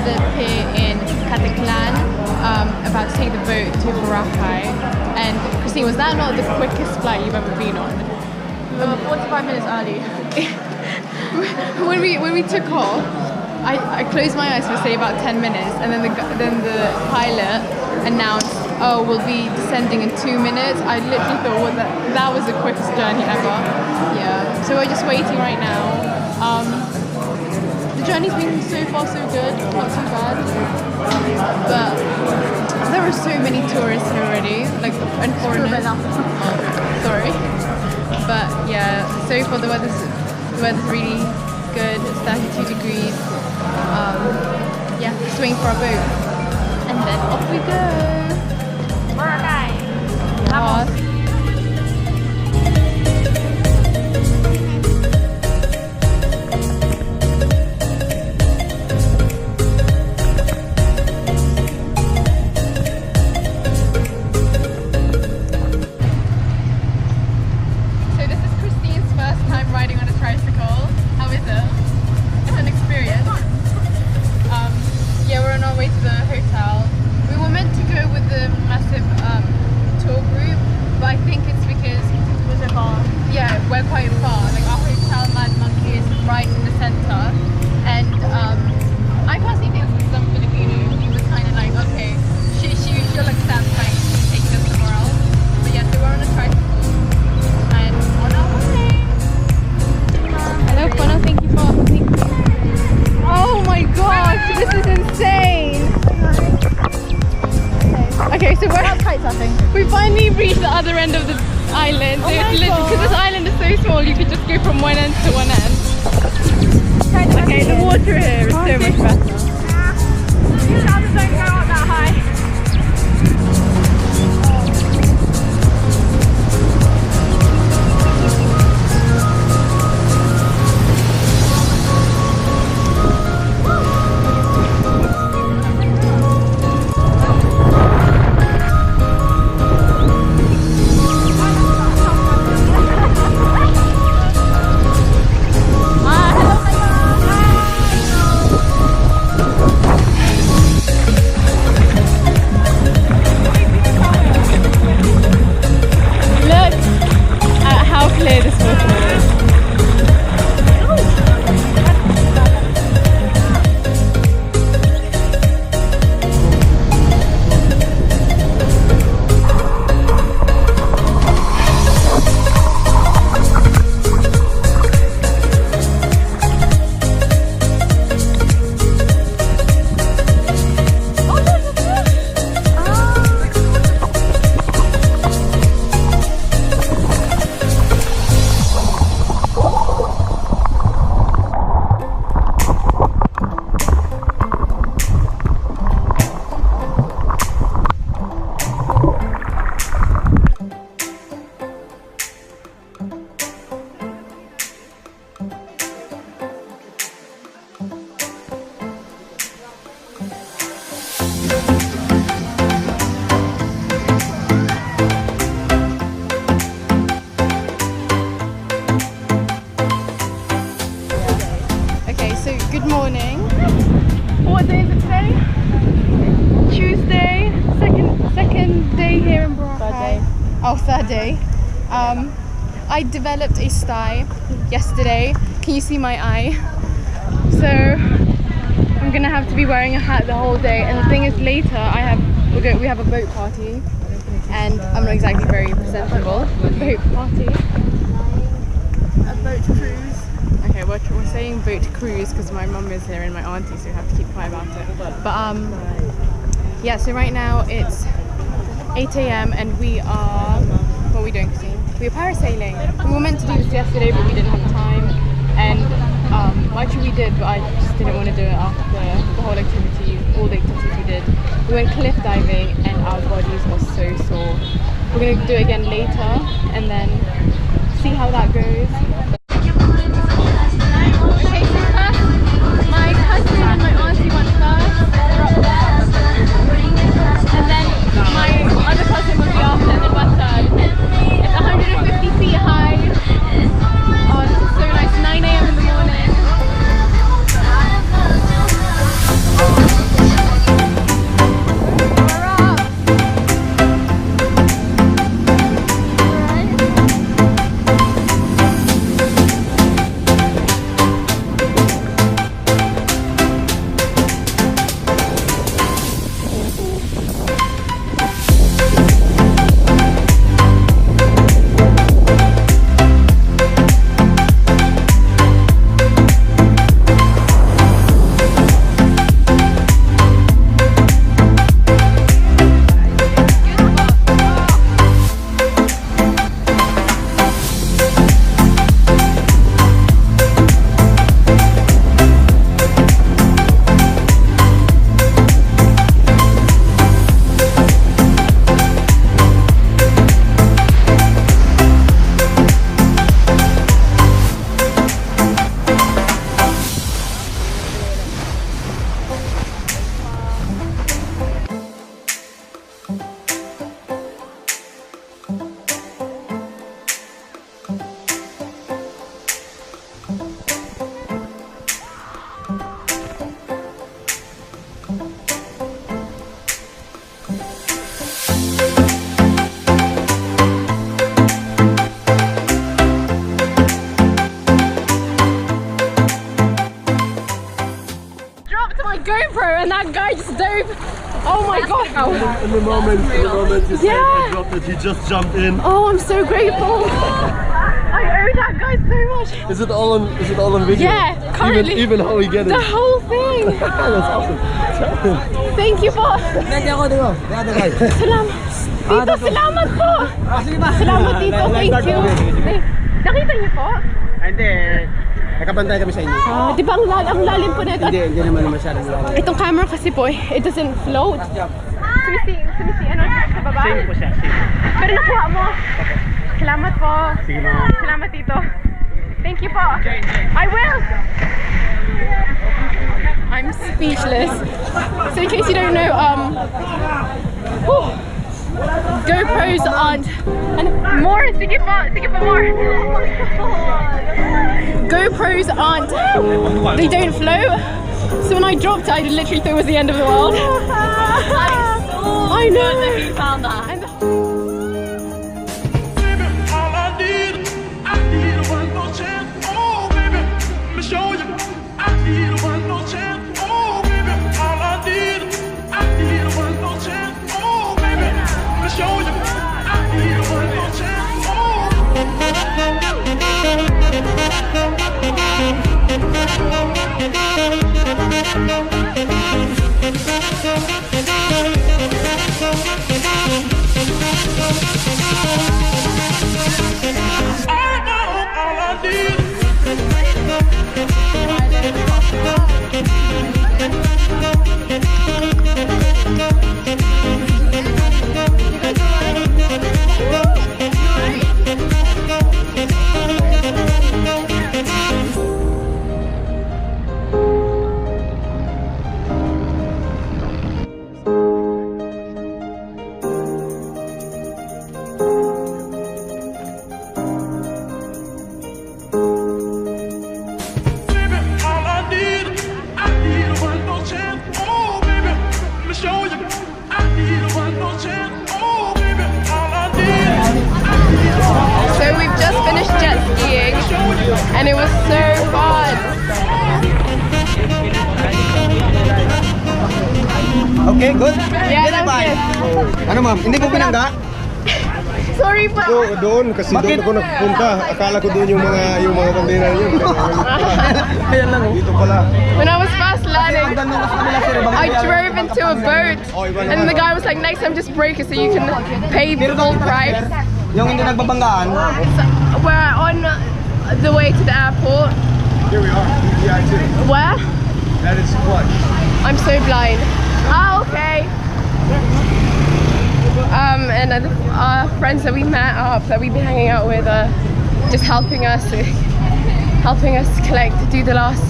the pier in Caticlan, about to take the boat to Boracay. And Christine, was that not the quickest flight you've ever been on? 45 minutes early. when we took off, I closed my eyes for say about 10 minutes, and then the pilot announced, "Oh, we'll be descending in 2 minutes." I literally thought that was the quickest journey ever. Yeah. So we're just waiting right now. The journey's been so far so good, not too bad. But there are so many tourists here already, like, and foreigners. Sorry. But yeah, so far the weather's really good. It's 32 degrees. Yeah, just waiting for our boat, and then off we go. Boracay. Yeah. We're quite far, like our hotel Mad Monkey is right in the center, and I personally think this is some Filipino. He was kind of like, okay, she'll accept like taking us somewhere else. But yeah, so we're on a tricycle and on our way. Hello, Kono, thank you for Oh my gosh, this is insane. Okay, so we finally reached the other end of the island. So because this island is so small, you could just go from one end to one end. Okay, the water here is so much better. These houses don't go up that high. Good morning. What day is it today? Tuesday. Second day here in Boracay. Third day. Oh, third day. I developed a sty yesterday. Can you see my eye? So I'm gonna have to be wearing a hat the whole day. And the thing is, later we have a boat party, and I'm not exactly very presentable. Boat party. A boat cruise. Okay, we're saying boat cruise because my mum is here and my auntie, so we have to keep quiet about it. But yeah, so right now it's 8 AM and we are, what are we doing, Christine? We're parasailing. We were meant to do this yesterday, but we didn't have time. And well, actually we did, but I just didn't want to do it after the whole activity, all the activities we did. We went cliff diving and our bodies were so sore. We're going to do it again later and then see how that goes. Oh, GoPro and that guy just dove. Oh my god. In the moment you said I dropped it, he just jumped in. Oh, I'm so grateful. I owe that guy so much. Is it all on video? Yeah, currently. Even how we get it. The whole thing. That's awesome. Thank you po. Tito, salamat po. Salamat Tito, thank you. Nakita niyo po? Hindi. Nakabantay kami sa inyo. Di ba ang lalim po nito? Hindi naman masyadong lalim. Itong camera kasi po, it doesn't float. Sumisi, ano sa baba? Same po siya, same. Pero nakuha mo. Salamat po. Sige ma'am. Salamat Tito. Thank you po. I will. I'm speechless. So in case you don't know, GoPros aren't, and more, sige po more. GoPros aren't, they don't float. So when I dropped it, I literally thought it was the end of the world. I know that you found that. And it was so fun. Okay, good? Yeah, that was good. Ano ma'am, hindi po pinangga? Sorry pa. Doon kasi doon ako nagpunta. Akala ko doon yung mga container yun. Ayan lang. Dito pala. When I was first learning, I drove into a boat and the guy was like, next time just break it so you can pay the full price. Yung hindi nagbabanggaan. So, we're on the way to the airport. Here we are. Where? That is clutch. I'm so blind. Oh, okay. And our friends that we met up, that we've been hanging out with, are just helping us collect, do the last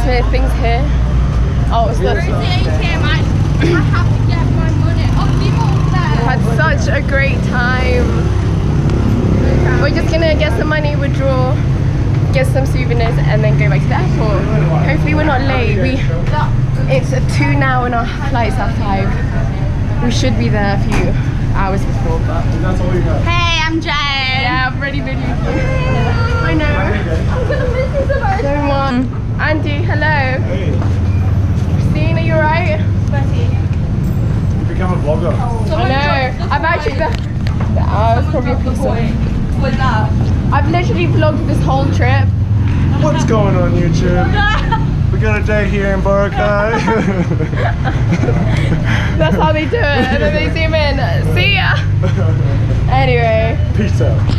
minute things here. Oh, it's not. Had such a great time. We're just gonna get some money, withdraw, get some souvenirs, and then go back to the airport. Hopefully we're not late. It's 2 now and our flight's at 5. We should be there a few hours before, but That's all you got. Hey, I'm Jane. yeah, I've already been with you. I know. I'm gonna miss you so much. So much. Andy, hello. Hey, Christine, are you alright? become a vlogger. I know. I've actually it's probably a piece of. I've literally vlogged this whole trip. What's going on YouTube? We got a day here in Boracay. That's how they do it, and then they zoom in. See ya. Anyway. Peace out.